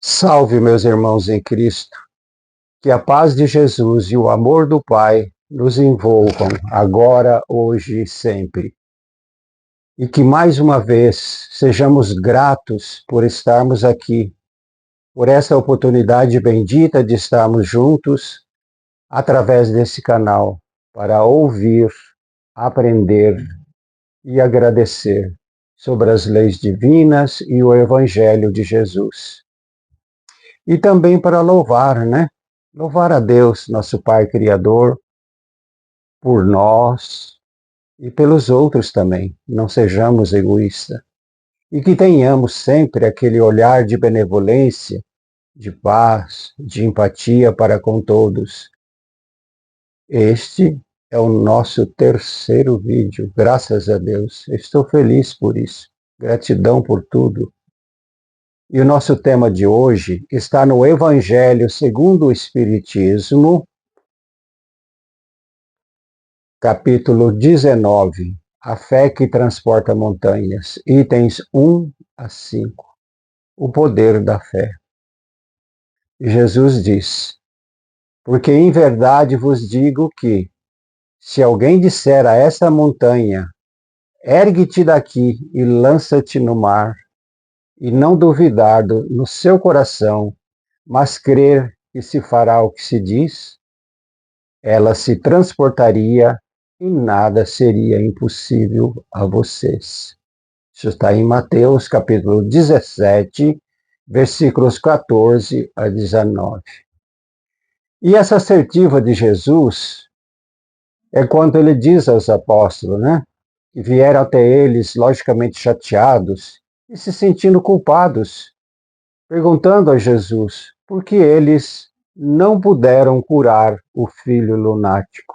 Salve, meus irmãos em Cristo, que a paz de Jesus e o amor do Pai nos envolvam agora, hoje e sempre. E que mais uma vez sejamos gratos por estarmos aqui, por essa oportunidade bendita de estarmos juntos através desse canal, para ouvir, aprender e agradecer sobre as leis divinas e o Evangelho de Jesus. E também para louvar, né? Louvar a Deus, nosso Pai Criador, por nós e pelos outros também. Não sejamos egoístas. E que tenhamos sempre aquele olhar de benevolência, de paz, de empatia para com todos. Este é o nosso terceiro vídeo, graças a Deus. Estou feliz por isso. Gratidão por tudo. E o nosso tema de hoje está no Evangelho segundo o Espiritismo, capítulo 19, A Fé que Transporta Montanhas, itens 1 a 5, o poder da fé. Jesus diz: porque em verdade vos digo que, se alguém disser a esta montanha, ergue-te daqui e lança-te no mar, e não duvidar no seu coração, mas crer que se fará o que se diz, ela se transportaria e nada seria impossível a vocês. Isso está em Mateus capítulo 17, versículos 14 a 19. E essa assertiva de Jesus é quando ele diz aos apóstolos, né, que vieram até eles, logicamente chateados e se sentindo culpados, perguntando a Jesus por que eles não puderam curar o filho lunático.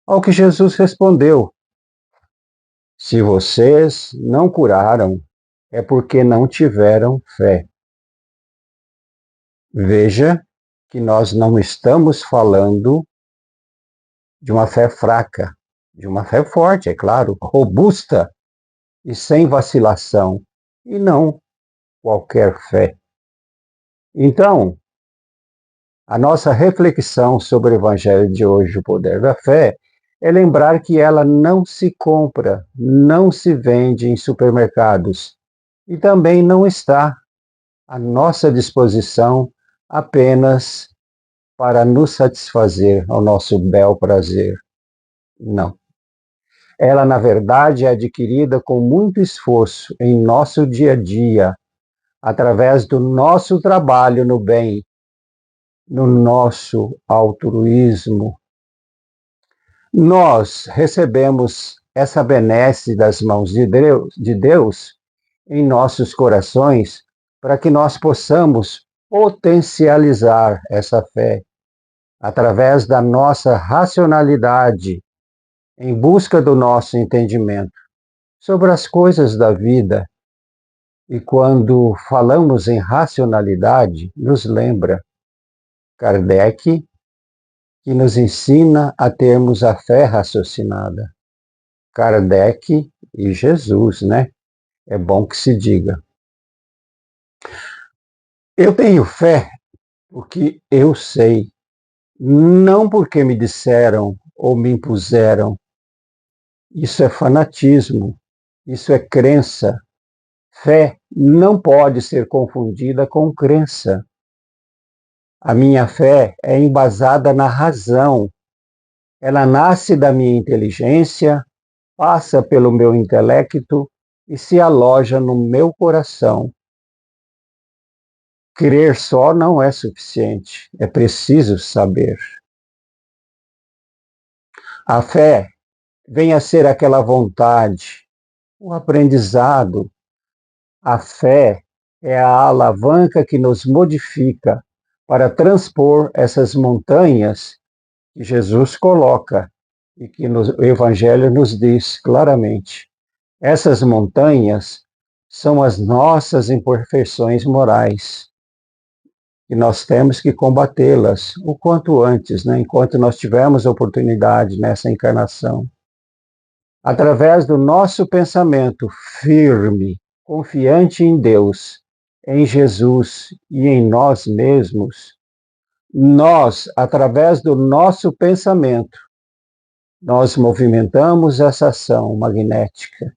Ao que Jesus respondeu: se vocês não curaram, é porque não tiveram fé. Veja que nós não estamos falando de uma fé fraca, de uma fé forte, é claro, robusta e sem vacilação, e não qualquer fé. Então, a nossa reflexão sobre o Evangelho de hoje, o poder da fé, é lembrar que ela não se compra, não se vende em supermercados e também não está à nossa disposição apenas para nos satisfazer ao nosso bel prazer. Não. Ela, na verdade, é adquirida com muito esforço em nosso dia a dia, através do nosso trabalho no bem, no nosso altruísmo. Nós recebemos essa benesse das mãos de Deus em nossos corações para que nós possamos potencializar essa fé através da nossa racionalidade, em busca do nosso entendimento sobre as coisas da vida. E quando falamos em racionalidade, nos lembra Kardec, que nos ensina a termos a fé raciocinada. Kardec e Jesus, né? É bom que se diga. Eu tenho fé porque eu sei, não porque me disseram ou me impuseram. Isso é fanatismo, isso é crença. Fé não pode ser confundida com crença. A minha fé é embasada na razão. Ela nasce da minha inteligência, passa pelo meu intelecto e se aloja no meu coração. Crer só não é suficiente, é preciso saber. A fé vem a ser aquela vontade, o aprendizado. A fé é a alavanca que nos modifica para transpor essas montanhas que Jesus coloca e que o Evangelho nos diz claramente. Essas montanhas são as nossas imperfeições morais e nós temos que combatê-las o quanto antes, né? Enquanto nós tivermos oportunidade nessa encarnação. Através do nosso pensamento firme, confiante em Deus, em Jesus e em nós mesmos, nós, através do nosso pensamento, nós movimentamos essa ação magnética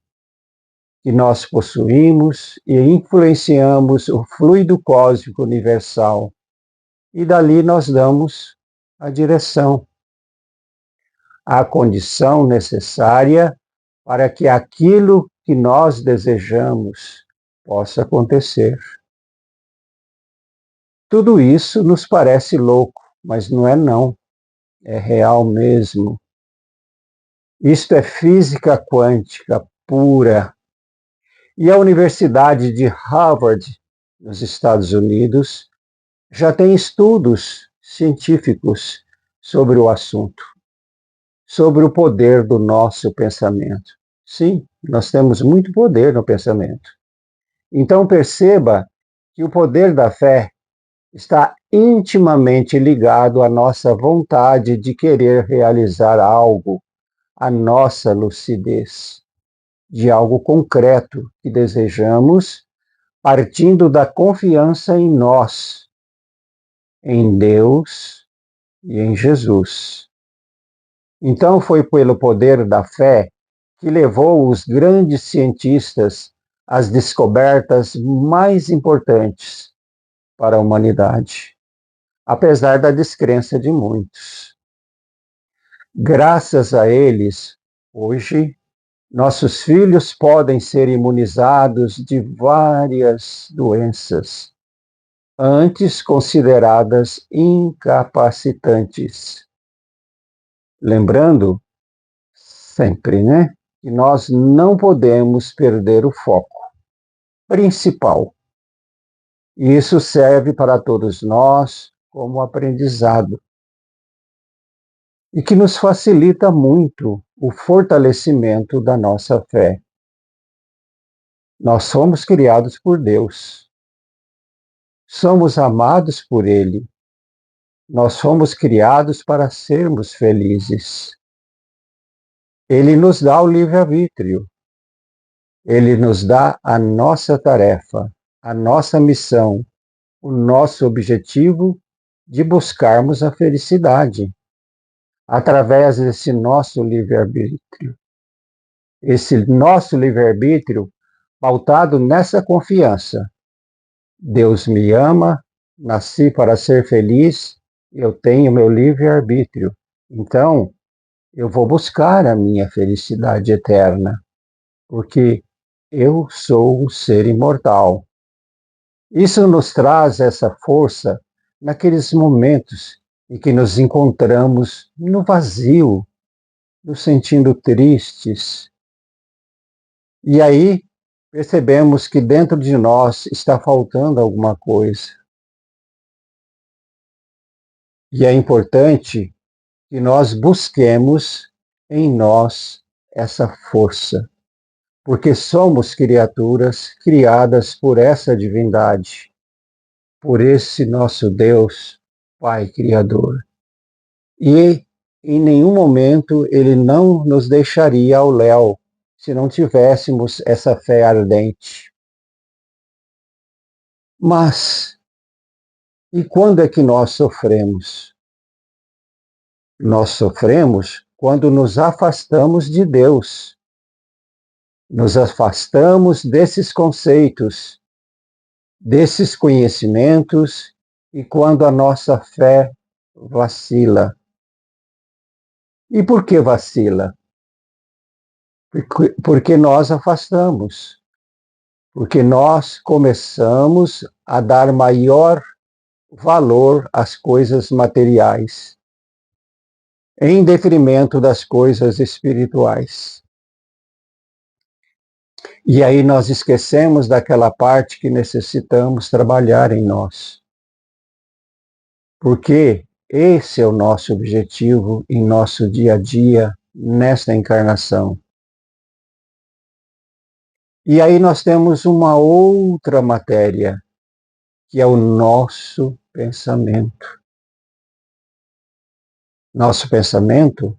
que nós possuímos e influenciamos o fluido cósmico universal. E dali nós damos a direção, a condição necessária para que aquilo que nós desejamos possa acontecer. Tudo isso nos parece louco, mas não é não, é real mesmo. Isto é física quântica pura. E a Universidade de Harvard, nos Estados Unidos, já tem estudos científicos sobre o assunto, sobre o poder do nosso pensamento. Sim, nós temos muito poder no pensamento. Então perceba que o poder da fé está intimamente ligado à nossa vontade de querer realizar algo, à nossa lucidez de algo concreto que desejamos, partindo da confiança em nós, em Deus e em Jesus. Então foi pelo poder da fé que levou os grandes cientistas às descobertas mais importantes para a humanidade, apesar da descrença de muitos. Graças a eles, hoje, nossos filhos podem ser imunizados de várias doenças, antes consideradas incapacitantes. Lembrando, sempre, né, que nós não podemos perder o foco principal. E isso serve para todos nós como aprendizado. E que nos facilita muito o fortalecimento da nossa fé. Nós somos criados por Deus. Somos amados por Ele. Nós fomos criados para sermos felizes. Ele nos dá o livre-arbítrio. Ele nos dá a nossa tarefa, a nossa missão, o nosso objetivo de buscarmos a felicidade através desse nosso livre-arbítrio. Esse nosso livre-arbítrio pautado nessa confiança. Deus me ama, nasci para ser feliz, eu tenho meu livre-arbítrio. Então, eu vou buscar a minha felicidade eterna, porque eu sou um ser imortal. Isso nos traz essa força naqueles momentos em que nos encontramos no vazio, nos sentindo tristes. E aí percebemos que dentro de nós está faltando alguma coisa. E é importante que nós busquemos em nós essa força, porque somos criaturas criadas por essa divindade, por esse nosso Deus, Pai Criador. E em nenhum momento ele não nos deixaria ao léu se não tivéssemos essa fé ardente. Mas, e quando é que nós sofremos? Nós sofremos quando nos afastamos de Deus. Nos afastamos desses conceitos, desses conhecimentos e quando a nossa fé vacila. E por que vacila? Porque nós afastamos, porque nós começamos a dar maior valor às coisas materiais, em detrimento das coisas espirituais. E aí nós esquecemos daquela parte que necessitamos trabalhar em nós. Porque esse é o nosso objetivo em nosso dia a dia, nesta encarnação. E aí nós temos uma outra matéria, que é o nosso pensamento. Nosso pensamento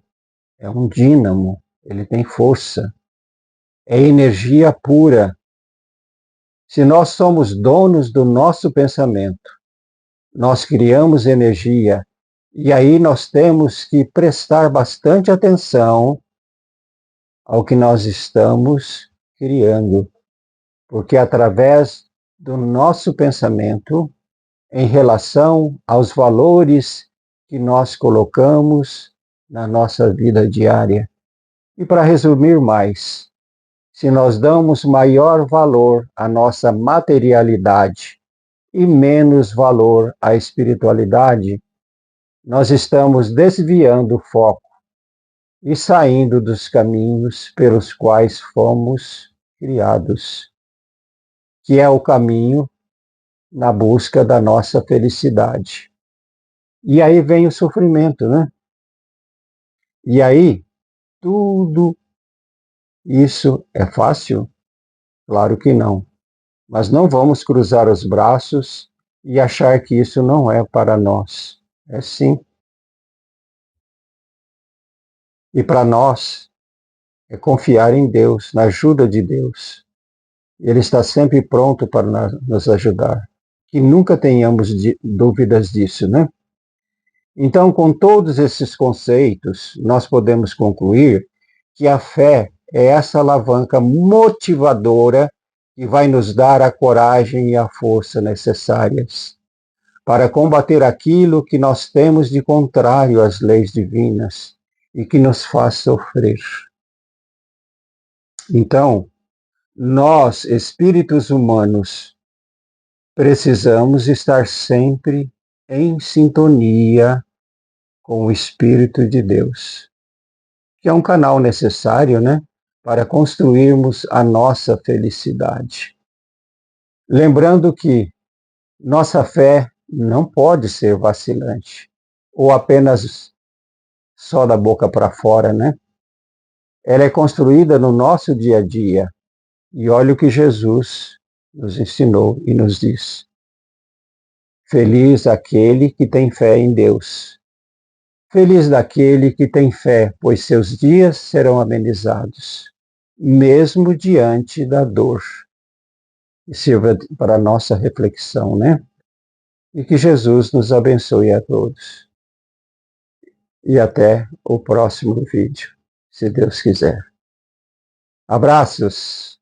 é um dínamo, ele tem força, é energia pura. Se nós somos donos do nosso pensamento, nós criamos energia, e aí nós temos que prestar bastante atenção ao que nós estamos criando, porque através do nosso pensamento, em relação aos valores que nós colocamos na nossa vida diária. E para resumir mais, se nós damos maior valor à nossa materialidade e menos valor à espiritualidade, nós estamos desviando o foco e saindo dos caminhos pelos quais fomos criados, que é o caminho na busca da nossa felicidade. E aí vem o sofrimento, né? E aí, tudo isso é fácil? Claro que não. Mas não vamos cruzar os braços e achar que isso não é para nós. É sim. E para nós é confiar em Deus, na ajuda de Deus. Ele está sempre pronto para nos ajudar. Que nunca tenhamos dúvidas disso, né? Então, com todos esses conceitos, nós podemos concluir que a fé é essa alavanca motivadora que vai nos dar a coragem e a força necessárias para combater aquilo que nós temos de contrário às leis divinas e que nos faz sofrer. Então, nós, espíritos humanos, precisamos estar sempre em sintonia com o Espírito de Deus, que é um canal necessário, né, para construirmos a nossa felicidade. Lembrando que nossa fé não pode ser vacilante, ou apenas só da boca para fora, né? Ela é construída no nosso dia a dia. E olha o que Jesus nos ensinou e nos diz. Feliz aquele que tem fé em Deus. Feliz daquele que tem fé, pois seus dias serão amenizados, mesmo diante da dor. E sirva para a nossa reflexão, né? E que Jesus nos abençoe a todos. E até o próximo vídeo, se Deus quiser. Abraços!